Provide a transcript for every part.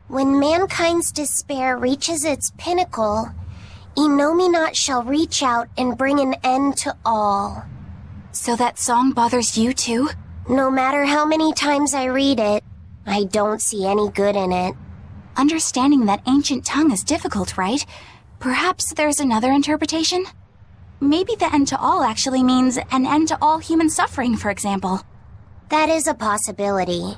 When mankind's despair reaches its pinnacle, Inominat shall reach out and bring an end to all. So that song bothers you too? No matter how many times I read it, I don't see any good in it. Understanding that ancient tongue is difficult, right? Perhaps there's another interpretation? Maybe the end to all actually means an end to all human suffering, for example. That is a possibility.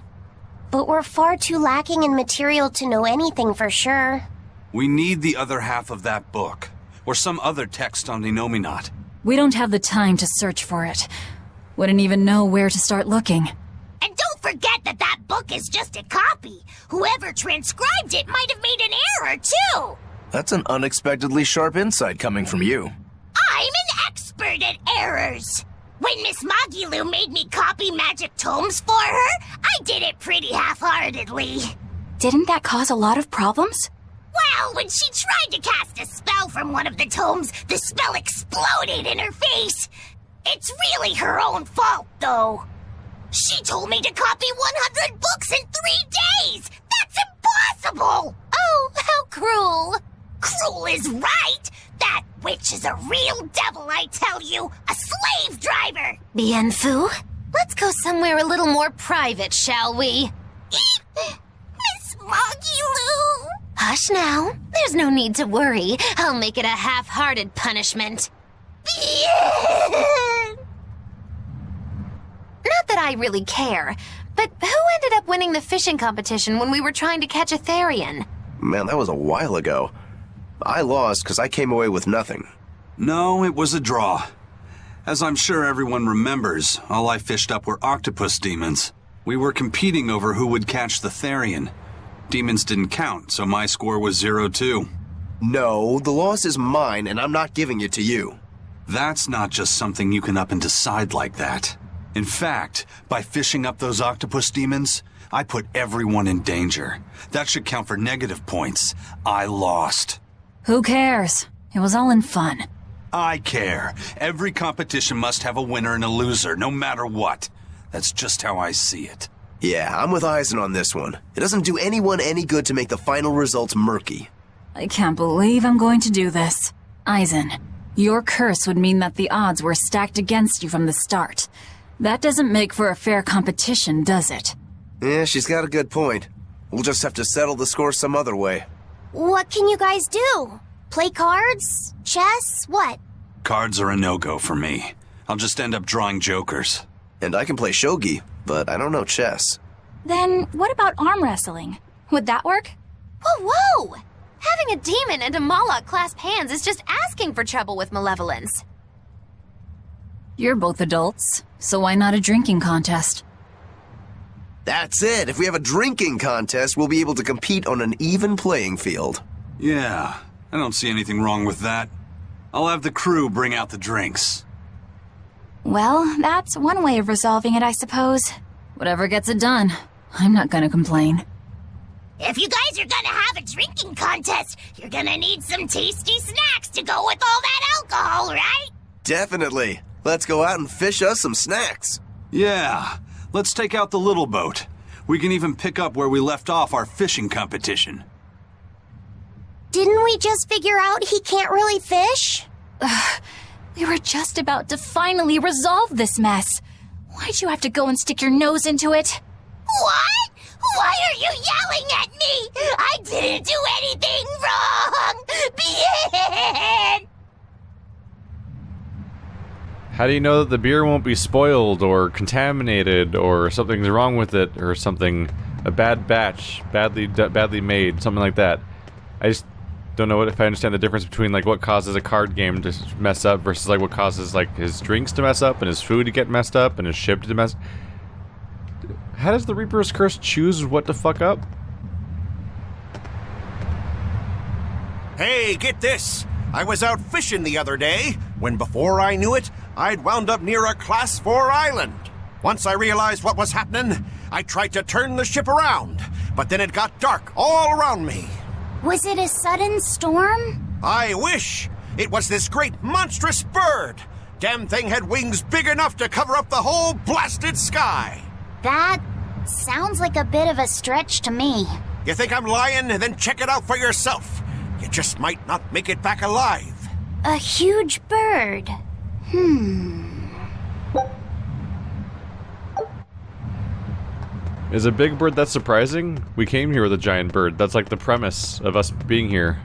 But we're far too lacking in material to know anything for sure. We need the other half of that book, or some other text on Inominat. We don't have the time to search for it. Wouldn't even know where to start looking. And don't forget that that book is just a copy. Whoever transcribed it might have made an error, too. That's an unexpectedly sharp insight coming from you. I'm an expert at errors. When Miss Magilu made me copy magic tomes for her, I did it pretty half-heartedly. Didn't that cause a lot of problems? Well, when she tried to cast a spell from one of the tomes, the spell exploded in her face. It's really her own fault, though. She told me to copy 100 books in 3 days! That's impossible! Oh, how cruel! Cruel is right! That witch is a real devil, I tell you! A slave driver! Bien Fu, let's go somewhere a little more private, shall we? Miss Magilu! Hush now. There's no need to worry. I'll make it a half-hearted punishment. Not that I really care, but who ended up winning the fishing competition when we were trying to catch a Therian? Man, that was a while ago. I lost because I came away with nothing. No, it was a draw. As I'm sure everyone remembers, all I fished up were octopus demons. We were competing over who would catch the Therian. Demons didn't count, so my score was 0-2. No, the loss is mine, and I'm not giving it to you. That's not just something you can up and decide like that. In fact, by fishing up those octopus demons, I put everyone in danger. That should count for negative points. I lost. Who cares? It was all in fun. I care. Every competition must have a winner and a loser, no matter what. That's just how I see it. Yeah, I'm with Eisen on this one. It doesn't do anyone any good to make the final results murky. I can't believe I'm going to do this. Eisen, your curse would mean that the odds were stacked against you from the start. That doesn't make for a fair competition, does it? Yeah, she's got a good point. We'll just have to settle the score some other way. What can you guys do? Play cards? Chess? What? Cards are a no-go for me. I'll just end up drawing jokers. And I can play shogi, but I don't know chess. Then what about arm wrestling? Would that work? Whoa, whoa! Having a demon and a Moloch clasp hands is just asking for trouble with malevolence. You're both adults, so why not a drinking contest? That's it. If we have a drinking contest, we'll be able to compete on an even playing field. Yeah, I don't see anything wrong with that. I'll have the crew bring out the drinks. Well, that's one way of resolving it, I suppose. Whatever gets it done. I'm not gonna complain. If you guys are gonna have a drinking contest, you're gonna need some tasty snacks to go with all that alcohol, right? Definitely. Let's go out and fish us some snacks. Yeah, let's take out the little boat. We can even pick up where we left off our fishing competition. Didn't we just figure out he can't really fish? We were just about to finally resolve this mess. Why'd you have to go and stick your nose into it? What? Why are you yelling at me? I didn't do anything wrong! Bien! How do you know that the beer won't be spoiled or contaminated or something's wrong with it or something, a bad batch, badly made, something like that? I just don't know if I understand the difference between like what causes a card game to mess up versus like what causes like his drinks to mess up and his food to get messed up and his ship to mess. How does the Reaper's Curse choose what to fuck up? Hey, get this! I was out fishing the other day, when before I knew it, I'd wound up near a Class 4 island. Once I realized what was happening, I tried to turn the ship around, but then it got dark all around me. Was it a sudden storm? I wish! It was this great monstrous bird! Damn thing had wings big enough to cover up the whole blasted sky! That sounds like a bit of a stretch to me. You think I'm lying? Then check it out for yourself. You just might not make it back alive. A huge bird. Is a big bird that surprising? We came here with a giant bird. That's like the premise of us being here.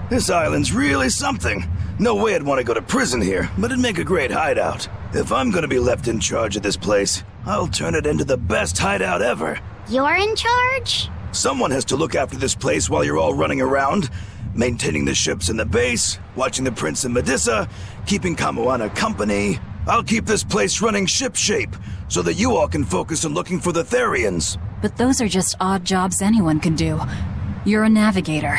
This island's really something. No way I'd want to go to prison here, but it'd make a great hideout. If I'm gonna be left in charge of this place, I'll turn it into the best hideout ever. You're in charge? Someone has to look after this place while you're all running around, maintaining the ships in the base, watching the Prince and Medusa, keeping Kamoana company. I'll keep this place running ship-shape, so that you all can focus on looking for the Therians. But those are just odd jobs anyone can do. You're a navigator.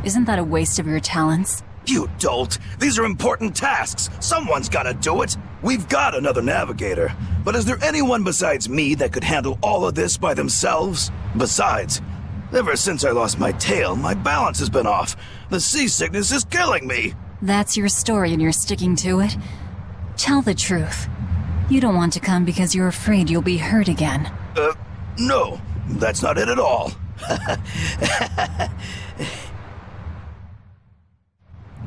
Isn't that a waste of your talents? You dolt! These are important tasks! Someone's gotta do it! We've got another navigator, but is there anyone besides me that could handle all of this by themselves? Besides, ever since I lost my tail, my balance has been off. The seasickness is killing me! That's your story and you're sticking to it? Tell the truth. You don't want to come because you're afraid you'll be hurt again. No, that's not it at all.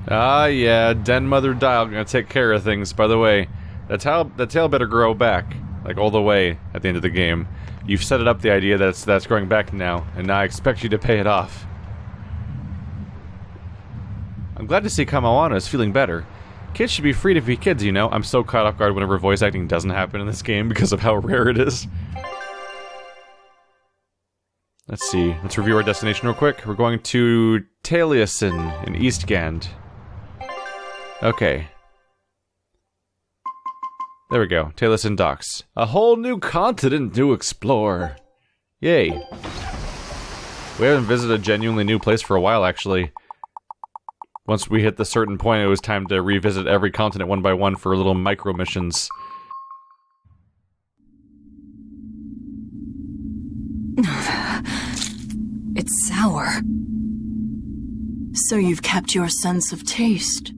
Ah, yeah, Den Mother Dial gonna take care of things. By the way, that tail better grow back, like all the way at the end of the game. You've set it up the idea that's growing back now, and now I expect you to pay it off. I'm glad to see Kamoana is feeling better. Kids should be free to be kids, you know. I'm so caught off guard whenever voice acting doesn't happen in this game because of how rare it is. Let's see. Let's review our destination real quick. We're going to Taliesin in East Gand. Okay. There we go. Talesin docks. A whole new continent to explore. Yay. We haven't visited a genuinely new place for a while, actually. Once we hit the certain point, it was time to revisit every continent one by one for little micro missions. It's sour. So you've kept your sense of taste?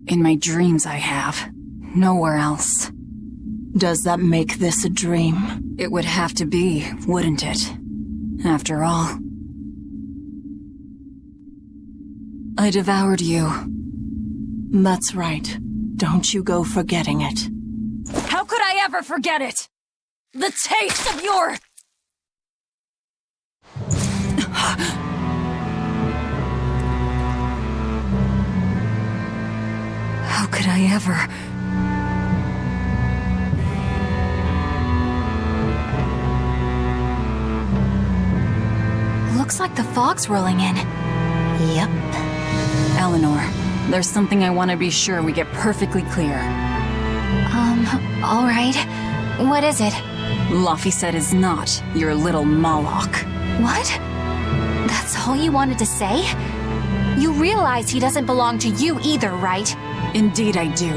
In my dreams I have. Nowhere else. Does that make this a dream? It would have to be, wouldn't it? After all. I devoured you. That's right. Don't you go forgetting it. How could I ever forget it? The taste of your... How could I ever... Looks like the fog's rolling in. Yep. Eleanor, there's something I want to be sure we get perfectly clear. All right. What is it? Laphicet is not your little Moloch. What? That's all you wanted to say? You realize he doesn't belong to you either, right? Indeed I do.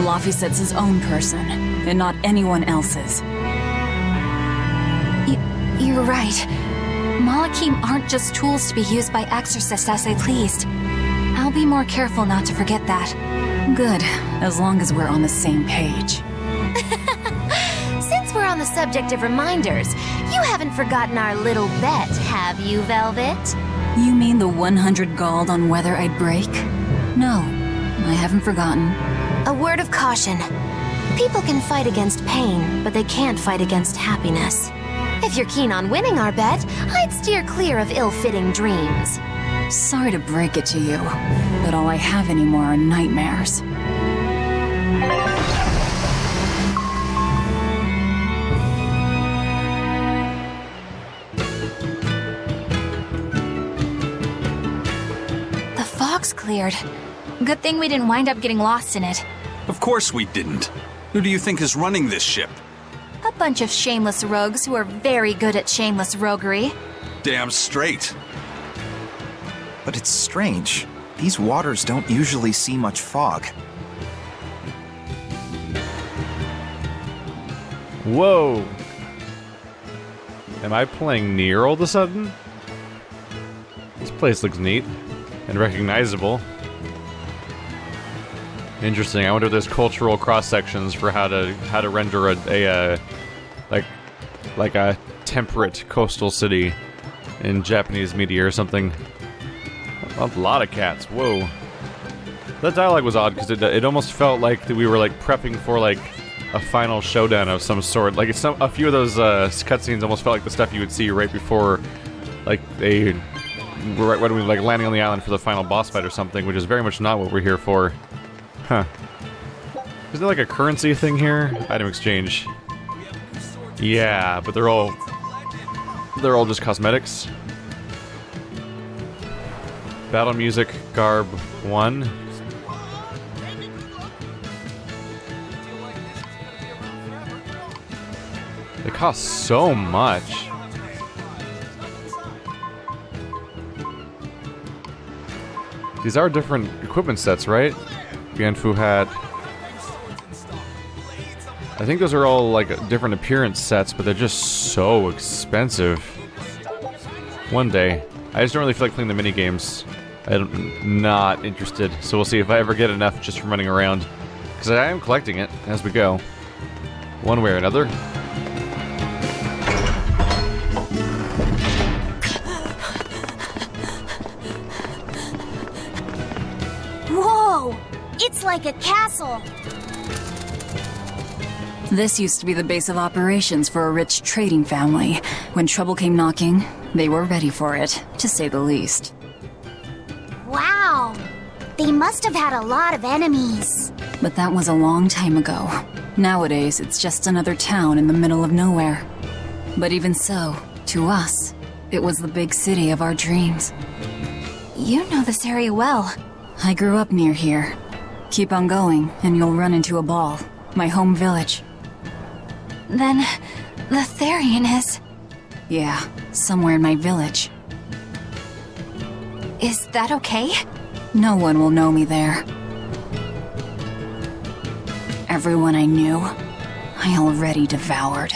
Laphicet's his own person, and not anyone else's. You're right. Malachim aren't just tools to be used by exorcists as they pleased. I'll be more careful not to forget that. Good, as long as we're on the same page. Since we're on the subject of reminders, you haven't forgotten our little bet, have you, Velvet? You mean the 100 gold on whether I'd break? No, I haven't forgotten. A word of caution. People can fight against pain, but they can't fight against happiness. If you're keen on winning our bet, I'd steer clear of ill-fitting dreams. Sorry to break it to you, but all I have anymore are nightmares. The fog's cleared. Good thing we didn't wind up getting lost in it. Of course we didn't. Who do you think is running this ship? A bunch of shameless rogues who are very good at shameless roguery. Damn straight. But it's strange. These waters don't usually see much fog. Whoa! Am I playing Nier all of a sudden? This place looks neat and recognizable. Interesting. I wonder if there's cultural cross sections for how to render a temperate coastal city. in Japanese media or something. A lot of cats. Whoa. That dialogue was odd because it almost felt like that we were like prepping for like a final showdown of some sort. Like a few of those cutscenes almost felt like the stuff you would see right before, like right when we like landing on the island for the final boss fight or something, which is very much not what we're here for. Huh. Is there like a currency thing here? Item exchange. Yeah, but they're all just cosmetics. Battle music, garb 1. They cost so much. These are different equipment sets, right? Bianfu hat. I think those are all like different appearance sets, but they're just so expensive. One day. I just don't really feel like playing the mini games. I'm not interested, so we'll see if I ever get enough just from running around. Because I am collecting it as we go. One way or another. Whoa! It's like a castle! This used to be the base of operations for a rich trading family. When trouble came knocking, they were ready for it, to say the least. Wow! They must have had a lot of enemies. But that was a long time ago. Nowadays, it's just another town in the middle of nowhere. But even so, to us, it was the big city of our dreams. You know this area well. I grew up near here. Keep on going, and you'll run into a ball. My home village. Then, the Therian is... Yeah, somewhere in my village. Is that okay? No one will know me there. Everyone I knew, I already devoured.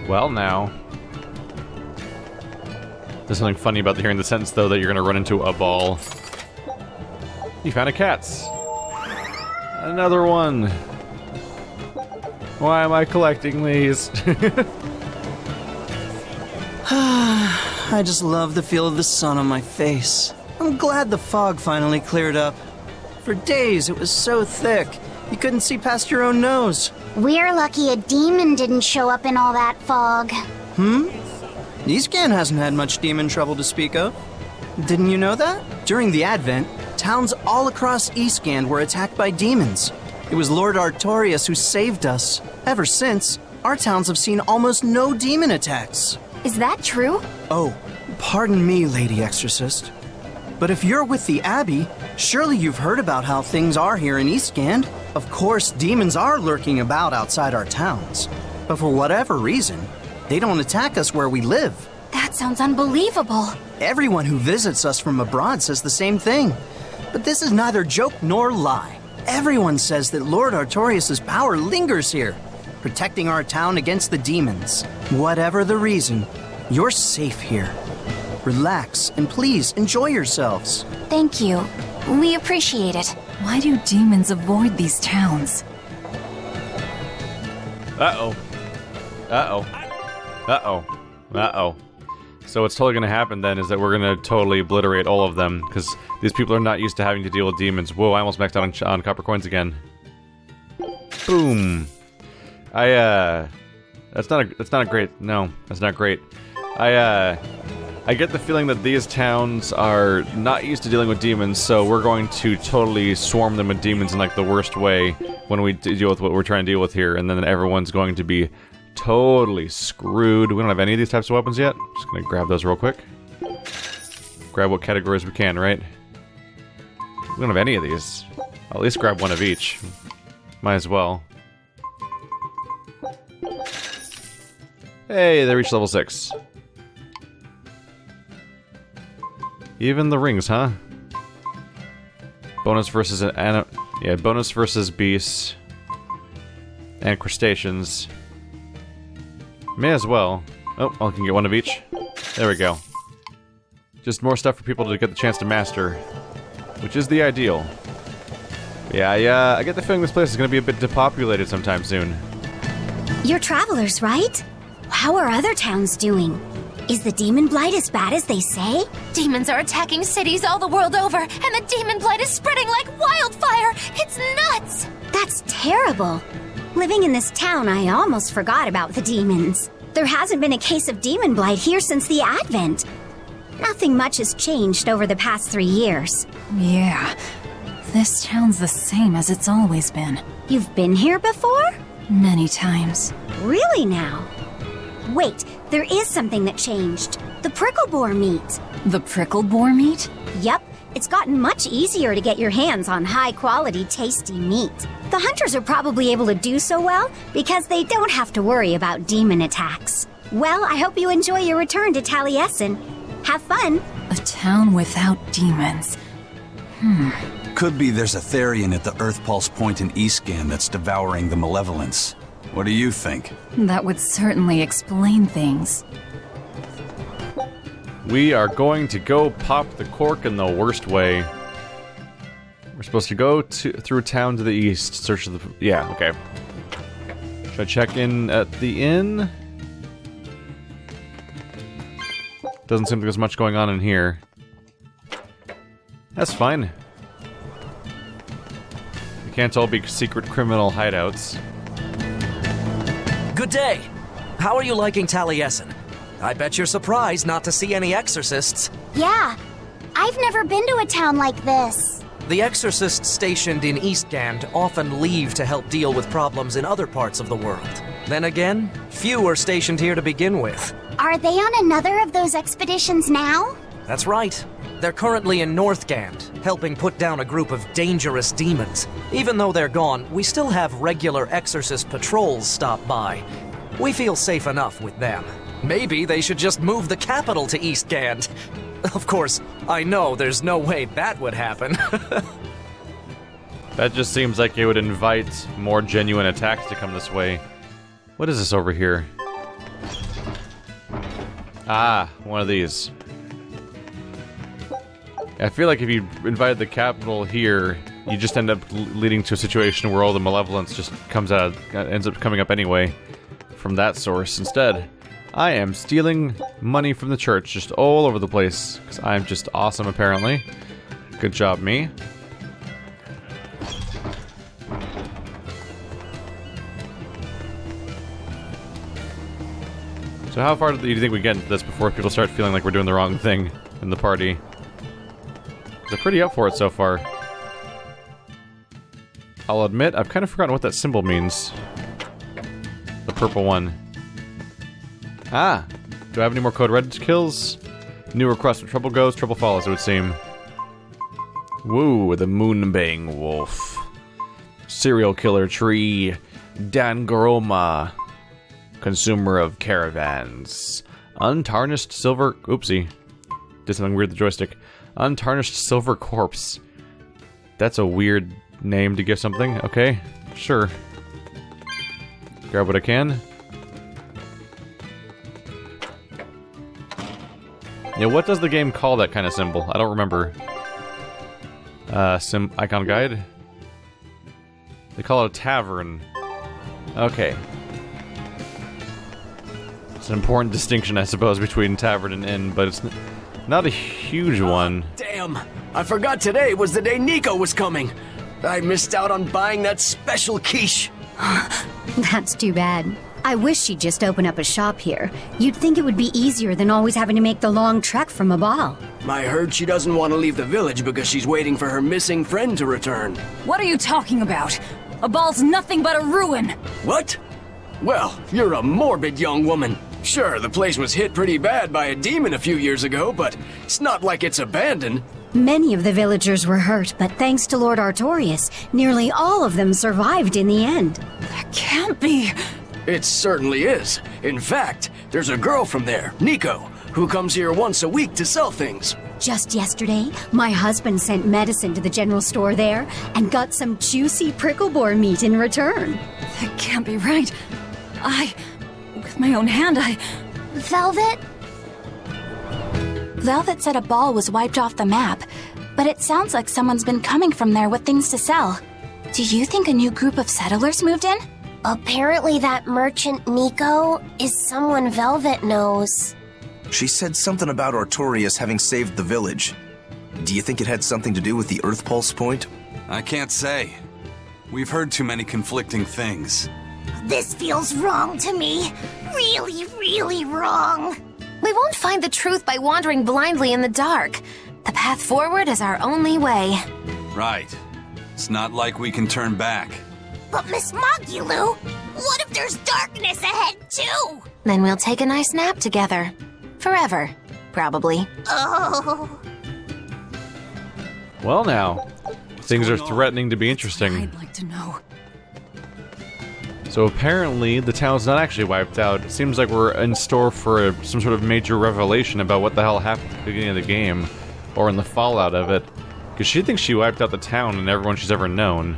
Well, now. There's something funny about hearing the sentence, though, that you're gonna run into a ball. You found a cat's. Another one. Why am I collecting these? I just love the feel of the sun on my face. I'm glad the fog finally cleared up. For days it was so thick, you couldn't see past your own nose. We're lucky a demon didn't show up in all that fog. East Gand hasn't had much demon trouble to speak of. Didn't you know that? During the Advent, towns all across East Gand were attacked by demons. It was Lord Artorius who saved us. Ever since, our towns have seen almost no demon attacks. Is that true? Oh, pardon me, Lady Exorcist. But if you're with the Abbey, surely you've heard about how things are here in East Gand. Of course, demons are lurking about outside our towns. But for whatever reason, they don't attack us where we live. That sounds unbelievable. Everyone who visits us from abroad says the same thing. But this is neither joke nor lie. Everyone says that Lord Artorius' power lingers here, protecting our town against the demons. Whatever the reason, you're safe here. Relax and please enjoy yourselves. Thank you. We appreciate it. Why do demons avoid these towns? Uh-oh. Uh-oh. Uh-oh. Uh-oh. So what's totally gonna happen then is that we're gonna totally obliterate all of them, because these people are not used to having to deal with demons. Whoa, I almost maxed out on copper coins again. Boom. That's not a great, no, that's not great. I get the feeling that these towns are not used to dealing with demons, so we're going to totally swarm them with demons in like the worst way when we deal with what we're trying to deal with here, and then everyone's going to be totally screwed. We don't have any of these types of weapons yet. Just gonna grab those real quick. Grab what categories we can, right? We don't have any of these. I'll at least grab one of each. Might as well. Hey, they reached level 6. Even the rings, huh? Bonus versus bonus versus beasts and crustaceans. May as well. Oh, I can get one of each. There we go. Just more stuff for people to get the chance to master, which is the ideal. Yeah, I get the feeling this place is going to be a bit depopulated sometime soon. You're travelers, right? How are other towns doing? Is the demon blight as bad as they say? Demons are attacking cities all the world over, and the demon blight is spreading like wildfire! It's nuts! That's terrible. Living in this town, I almost forgot about the demons. There hasn't been a case of demon blight here since the Advent. Nothing much has changed over the past 3 years. Yeah. This town's the same as it's always been. You've been here before? Many times. Really now? Wait, there is something that changed. The prickle boar meat. The prickle boar meat? Yep, it's gotten much easier to get your hands on high-quality, tasty meat. The hunters are probably able to do so well because they don't have to worry about demon attacks. Well, I hope you enjoy your return to Taliesin. Have fun! A town without demons. Could be there's a Therian at the Earth Pulse Point in East Gand that's devouring the malevolence. What do you think? That would certainly explain things. We are going to go pop the cork in the worst way. We're supposed to go through town to the east, search the... Yeah, okay. Should I check in at the inn? Doesn't seem like there's much going on in here. That's fine. They can't all be secret criminal hideouts. Good day. How are you liking Taliesin? I bet you're surprised not to see any exorcists. Yeah, I've never been to a town like this. The exorcists stationed in East Gand often leave to help deal with problems in other parts of the world. Then again, few are stationed here to begin with. Are they on another of those expeditions now? That's right. They're currently in North Gand, helping put down a group of dangerous demons. Even though they're gone, we still have regular exorcist patrols stop by. We feel safe enough with them. Maybe they should just move the capital to East Gand. Of course, I know there's no way that would happen. That just seems like it would invite more genuine attacks to come this way. What is this over here? Ah, one of these. I feel like if you invited the capital here, you just end up leading to a situation where all the malevolence just ends up coming up anyway from that source. Instead, I am stealing money from the church just all over the place because I'm just awesome apparently. Good job, me. So how far do you think we get into this before people start feeling like we're doing the wrong thing in the party? They're pretty up for it so far. I'll admit, I've kind of forgotten what that symbol means. The purple one. Ah! Do I have any more Code Red kills? New request where trouble goes, trouble follows, it would seem. Woo, the Moonbang Wolf. Serial Killer Tree. Dangaroma. Consumer of caravans. Untarnished silver... Oopsie. Did something weird with the joystick. Untarnished silver corpse. That's a weird name to give something. Okay, sure. Grab what I can. Yeah, what does the game call that kind of symbol? I don't remember. Icon guide? They call it a tavern. Okay. It's an important distinction, I suppose, between tavern and inn, but it's not a huge one. Damn! I forgot today was the day Nico was coming. I missed out on buying that special quiche. That's too bad. I wish she'd just open up a shop here. You'd think it would be easier than always having to make the long trek from a ball. I heard she doesn't want to leave the village because she's waiting for her missing friend to return. What are you talking about? A ball's nothing but a ruin! What? Well, you're a morbid young woman. Sure, the place was hit pretty bad by a demon a few years ago, but it's not like it's abandoned. Many of the villagers were hurt, but thanks to Lord Artorius, nearly all of them survived in the end. That can't be... It certainly is. In fact, there's a girl from there, Nico, who comes here once a week to sell things. Just yesterday, my husband sent medicine to the general store there and got some juicy prickle boar meat in return. That can't be right. With my own hand, Velvet? Velvet said a ball was wiped off the map, but it sounds like someone's been coming from there with things to sell. Do you think a new group of settlers moved in? Apparently that merchant Nico is someone Velvet knows. She said something about Artorius having saved the village. Do you think it had something to do with the Earth Pulse point? I can't say. We've heard too many conflicting things. This feels wrong to me. Really, really wrong. We won't find the truth by wandering blindly in the dark. The path forward is our only way. Right. It's not like we can turn back. But Miss Mogulu, what if there's darkness ahead too? Then we'll take a nice nap together. Forever, probably. Oh. Well now, things are threatening to be interesting. I'd like to know. So apparently, the town's not actually wiped out. It seems like we're in store for some sort of major revelation about what the hell happened at the beginning of the game, or in the fallout of it. Because she thinks she wiped out the town and everyone she's ever known.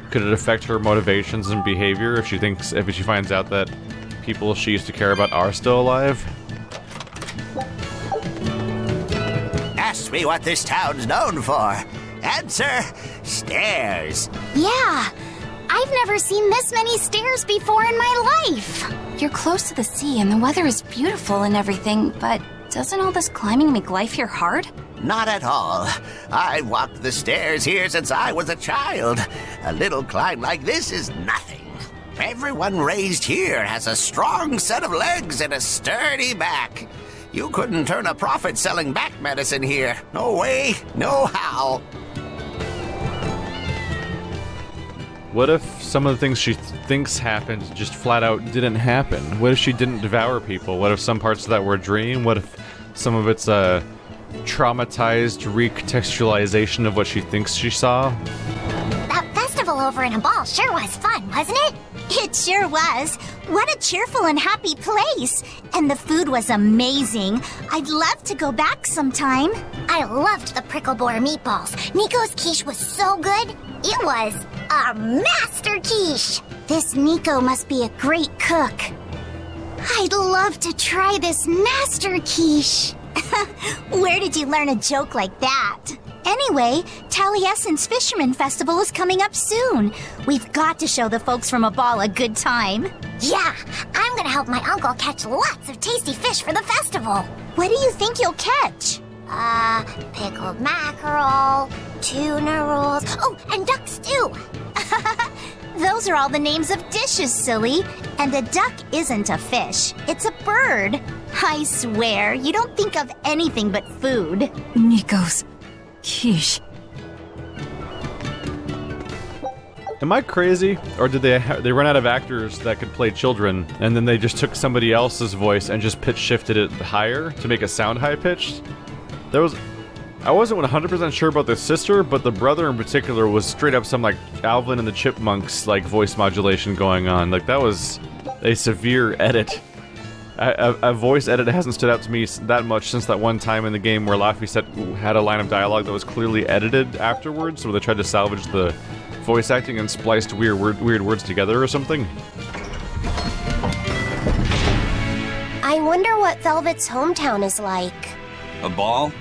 Could it affect her motivations and behavior if she finds out that people she used to care about are still alive? Ask me what this town's known for. Answer, stairs. Yeah, I've never seen this many stairs before in my life. You're close to the sea and the weather is beautiful and everything, but doesn't all this climbing make life here hard? Not at all. I've walked the stairs here since I was a child. A little climb like this is nothing. Everyone raised here has a strong set of legs and a sturdy back. You couldn't turn a profit selling back medicine here. No way, no how. What if some of the things she thinks happened just flat out didn't happen? What if she didn't devour people? What if some parts of that were a dream? What if some of it's a traumatized recontextualization of what she thinks she saw? That festival over in a ball sure was fun, wasn't it? It sure was. What a cheerful and happy place. And the food was amazing. I'd love to go back sometime. I loved the prickle boar meatballs. Nico's quiche was so good. It was a master quiche. This Nico must be a great cook. I'd love to try this master quiche. Where did you learn a joke like that? Anyway, Taliesin's Fisherman Festival is coming up soon. We've got to show the folks from Abal a good time. Yeah, I'm gonna help my uncle catch lots of tasty fish for the festival. What do you think you'll catch? Pickled mackerel, tuna rolls, oh, and duck stew. Those are all the names of dishes, silly. And a duck isn't a fish, it's a bird. I swear, you don't think of anything but food. Nico's quiche. Am I crazy? Or did they run out of actors that could play children, and then they just took somebody else's voice and just pitch shifted it higher to make it sound high-pitched? I wasn't 100% sure about the sister, but the brother in particular was straight up some, like, Alvin and the Chipmunks, like, voice modulation going on. Like, that was a severe edit. A voice edit hasn't stood out to me that much since that one time in the game where Laffy had a line of dialogue that was clearly edited afterwards, where they tried to salvage the voice acting and spliced weird words together or something. I wonder what Velvet's hometown is like. A ball?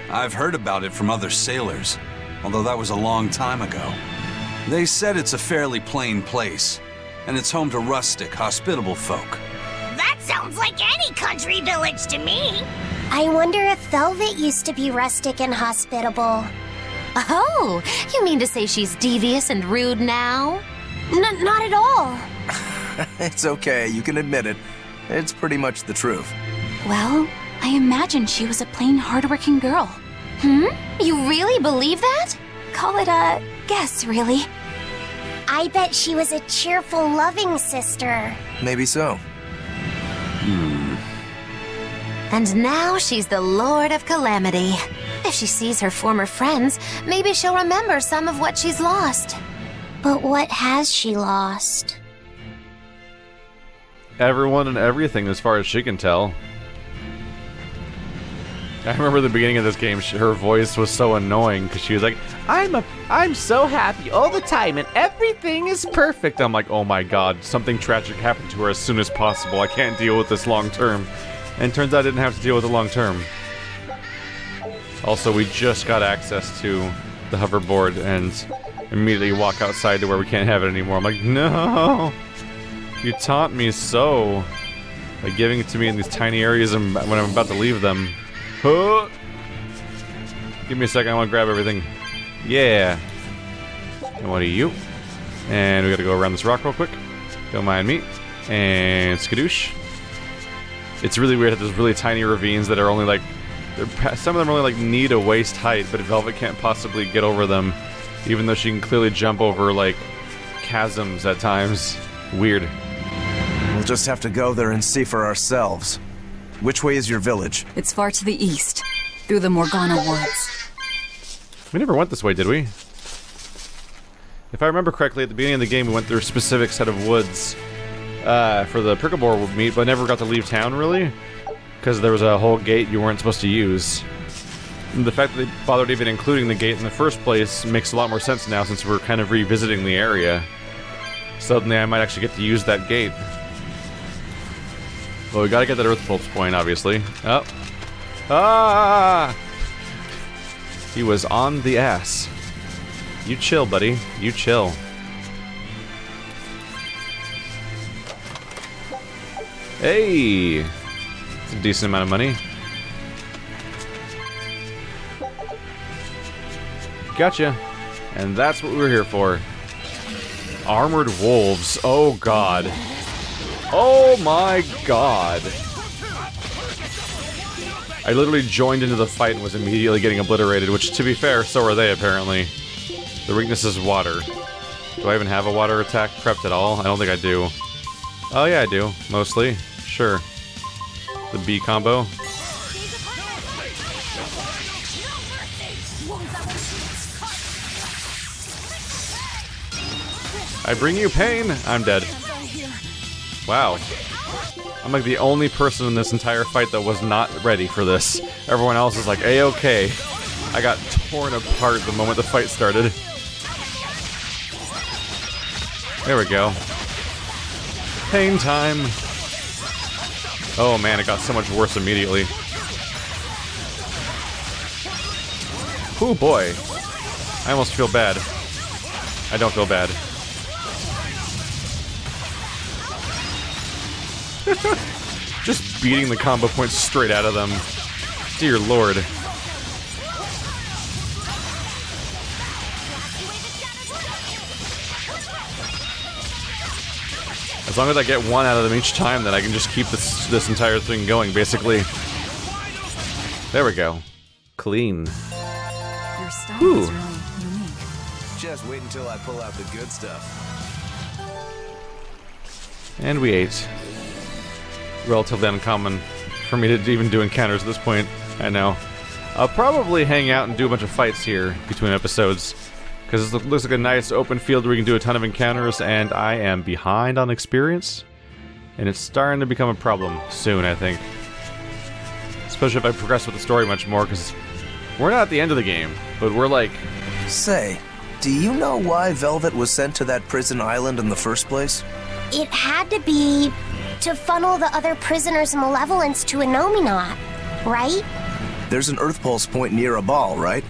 I've heard about it from other sailors, although that was a long time ago. They said it's a fairly plain place, and it's home to rustic, hospitable folk. That sounds like any country village to me. I wonder if Velvet used to be rustic and hospitable. Oh, you mean to say she's devious and rude now? Not at all. It's okay, you can admit it. It's pretty much the truth. Well, I imagine she was a plain, hardworking girl. You really believe that? Call it a guess, really. I bet she was a cheerful, loving sister. Maybe so. And now she's the Lord of Calamity. If she sees her former friends, maybe she'll remember some of what she's lost. But what has she lost? Everyone and everything, as far as she can tell. I remember the beginning of this game, her voice was so annoying because she was like, I'm so happy all the time and everything is perfect. I'm like, oh my god, something tragic happened to her as soon as possible. I can't deal with this long term. And turns out I didn't have to deal with it long term. Also, we just got access to the hoverboard, and immediately walk outside to where we can't have it anymore. I'm like, no! You taunt me so by giving it to me in these tiny areas when I'm about to leave them. Huh. Give me a second, I want to grab everything. Yeah. And what are you? And we gotta go around this rock real quick. Don't mind me. And skadoosh. It's really weird that there's really tiny ravines that are only like... some of them are only like knee to waist height, but Velvet can't possibly get over them. Even though she can clearly jump over like chasms at times. Weird. We'll just have to go there and see for ourselves. Which way is your village? It's far to the east, through the Morgana woods. We never went this way, did we? If I remember correctly, at the beginning of the game, we went through a specific set of woods for the Prickleboar meet, but never got to leave town, really? Because there was a whole gate you weren't supposed to use. And the fact that they bothered even including the gate in the first place makes a lot more sense now, since we're kind of revisiting the area. Suddenly, I might actually get to use that gate. Well, we gotta get that Earth Pulse point, obviously. Oh. Ah! He was on the ass. You chill, buddy. You chill. Hey! It's a decent amount of money. Gotcha. And that's what we're here for. Armored wolves. Oh, God. Oh, my God. I literally joined into the fight and was immediately getting obliterated, which, to be fair, so are they, apparently. Their weakness is water. Do I even have a water attack prepped at all? I don't think I do. Oh, yeah, I do. Mostly. Sure. The B combo. I bring you pain! I'm dead. Wow. I'm like the only person in this entire fight that was not ready for this. Everyone else is like, A-okay. I got torn apart the moment the fight started. There we go. Pain time. Oh man, it got so much worse immediately. Oh boy. I almost feel bad. I don't feel bad. Just beating the combo points straight out of them. Dear lord. As long as I get one out of them each time, then I can just keep this entire thing going, basically. There we go. Clean. Your style is really unique. Just wait until I pull out the good stuff. And we ate. Relatively uncommon for me to even do encounters at this point. I know. I'll probably hang out and do a bunch of fights here between episodes, because it looks like a nice open field where we can do a ton of encounters, and I am behind on experience, and it's starting to become a problem soon, I think. Especially if I progress with the story much more, because we're not at the end of the game, but we're like... Say, do you know why Velvet was sent to that prison island in the first place? It had to be to funnel the other prisoners' malevolence to Inomata, right? There's an Earth Pulse point near a ball, right?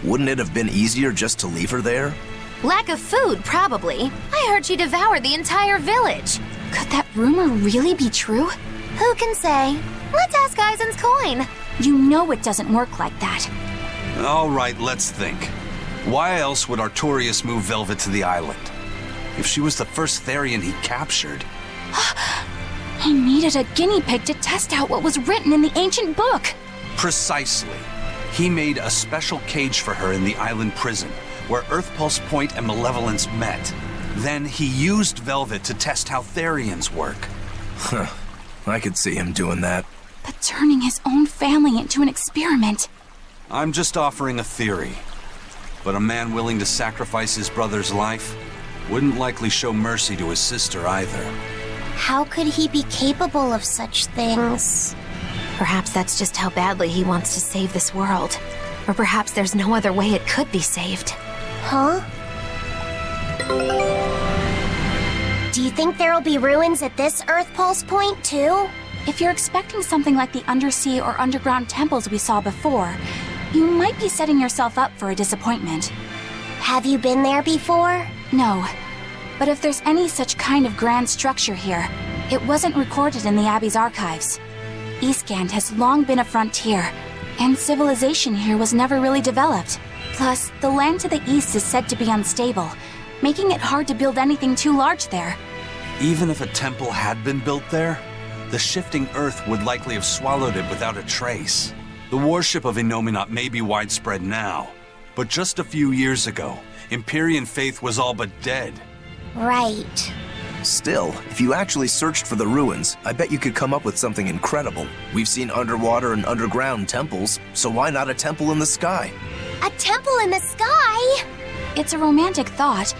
Wouldn't it have been easier just to leave her there? Lack of food, probably. I heard she devoured the entire village. Could that rumor really be true? Who can say? Let's ask Eisen's coin. You know it doesn't work like that. All right, let's think. Why else would Artorius move Velvet to the island? If she was the first Therian he captured... He needed a guinea pig to test out what was written in the ancient book. Precisely. He made a special cage for her in the island prison, where Earth Pulse Point and Malevolence met. Then he used Velvet to test how Therians work. Huh. I could see him doing that. But turning his own family into an experiment. I'm just offering a theory. But a man willing to sacrifice his brother's life wouldn't likely show mercy to his sister either. How could he be capable of such things? Perhaps that's just how badly he wants to save this world. Or perhaps there's no other way it could be saved. Huh? Do you think there'll be ruins at this Earth Pulse point, too? If you're expecting something like the undersea or underground temples we saw before, you might be setting yourself up for a disappointment. Have you been there before? No. But if there's any such kind of grand structure here, it wasn't recorded in the Abbey's archives. East Gand has long been a frontier, and civilization here was never really developed. Plus, the land to the east is said to be unstable, making it hard to build anything too large there. Even if a temple had been built there, the shifting earth would likely have swallowed it without a trace. The worship of Inomata may be widespread now, but just a few years ago, Empyrean faith was all but dead. Right. Still, if you actually searched for the ruins, I bet you could come up with something incredible. We've seen underwater and underground temples, so why not a temple in the sky? A temple in the sky? It's a romantic thought,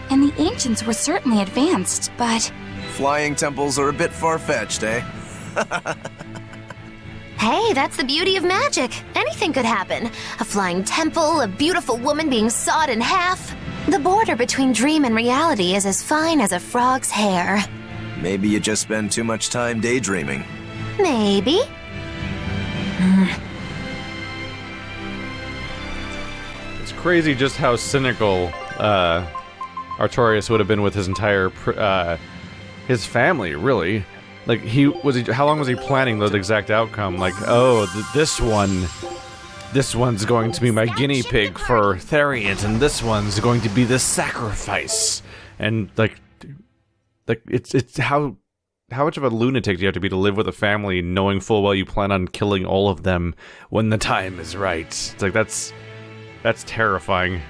and the ancients were certainly advanced, but... Flying temples are a bit far-fetched, eh? Hey, that's the beauty of magic. Anything could happen. A flying temple, a beautiful woman being sawed in half. The border between dream and reality is as fine as a frog's hair. Maybe you just spend too much time daydreaming. Maybe. It's crazy just how cynical Artorius would have been with his entire his family, really. Like, how long was he planning the exact outcome? Like, oh, this one's going to be my guinea pig for Therians, and this one's going to be the sacrifice. And like it's how much of a lunatic do you have to be to live with a family knowing full well you plan on killing all of them when the time is right? It's like that's terrifying.